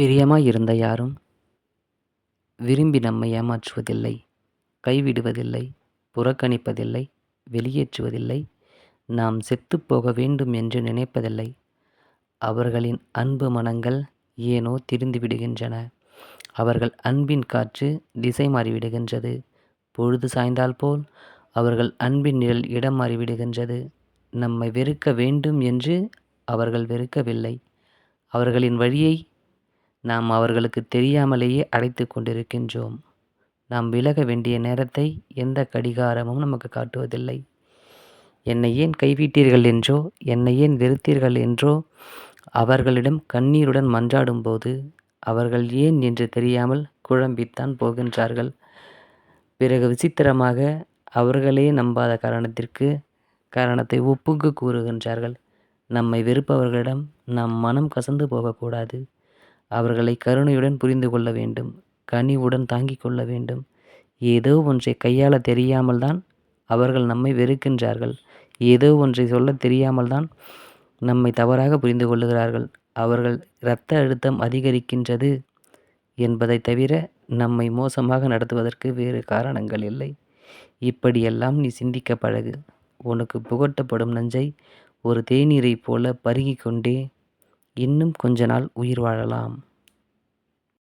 பிரியமாயிருந்த யாரும் விரும்பி நம்மை ஏமாற்றுவதில்லை, கைவிடுவதில்லை, புறக்கணிப்பதில்லை, வெளியேற்றுவதில்லை, நாம் செத்துப்போக வேண்டும் என்று நினைப்பதில்லை. அவர்களின் அன்பு மனங்கள் ஏனோ திரிந்து விடுகின்றன. அவர்கள் அன்பின் காற்று திசை மாறிவிடுகின்றது. பொழுது சாய்ந்தால் போல் அவர்கள் அன்பின் நிழல் இடம் மாறிவிடுகின்றது. நம்மை வெறுக்க வேண்டும் என்று அவர்கள் வெறுக்கவில்லை. அவர்களின் வழியை நாம் அவர்களுக்கு தெரியாமலேயே அடைத்து கொண்டிருக்கின்றோம். நாம் விலக வேண்டிய நேரத்தை எந்த கடிகாரமும் நமக்கு காட்டுவதில்லை. என்னை ஏன் கைவிட்டீர்கள் என்றோ, என்னை ஏன் வெறுத்தீர்கள் என்றோ அவர்களிடம் கண்ணீருடன் மன்றாடும் போது அவர்கள் ஏன் என்று தெரியாமல் குழம்பித்தான் போகின்றார்கள். பிறகு விசித்திரமாக அவர்களே நம்பாத காரணத்தை ஒப்புக்கு கூறுகின்றார்கள். நம்மை வெறுப்பவர்களிடம் நாம் மனம் கசந்து போகக்கூடாது. அவர்களை கருணையுடன் புரிந்து கொள்ள வேண்டும், கனிவுடன் தாங்கிக் கொள்ள வேண்டும். ஏதோ ஒன்றை கையாள தெரியாமல் தான் அவர்கள் நம்மை வெறுக்கின்றார்கள். ஏதோ ஒன்றை சொல்ல தெரியாமல் தான் நம்மை தவறாக புரிந்து கொள்ளுகிறார்கள். அவர்கள் இரத்த அழுத்தம் அதிகரிக்கின்றது என்பதை தவிர நம்மை மோசமாக நடத்துவதற்கு வேறு காரணங்கள் இல்லை. இப்படியெல்லாம் நீ சிந்திக்க பழகு. உனக்கு புகட்டப்படும் நஞ்சை ஒரு தேநீரைப் போல பருகிக் கொண்டே இன்னும் கொஞ்ச நாள் உயிர் வாழலாம்.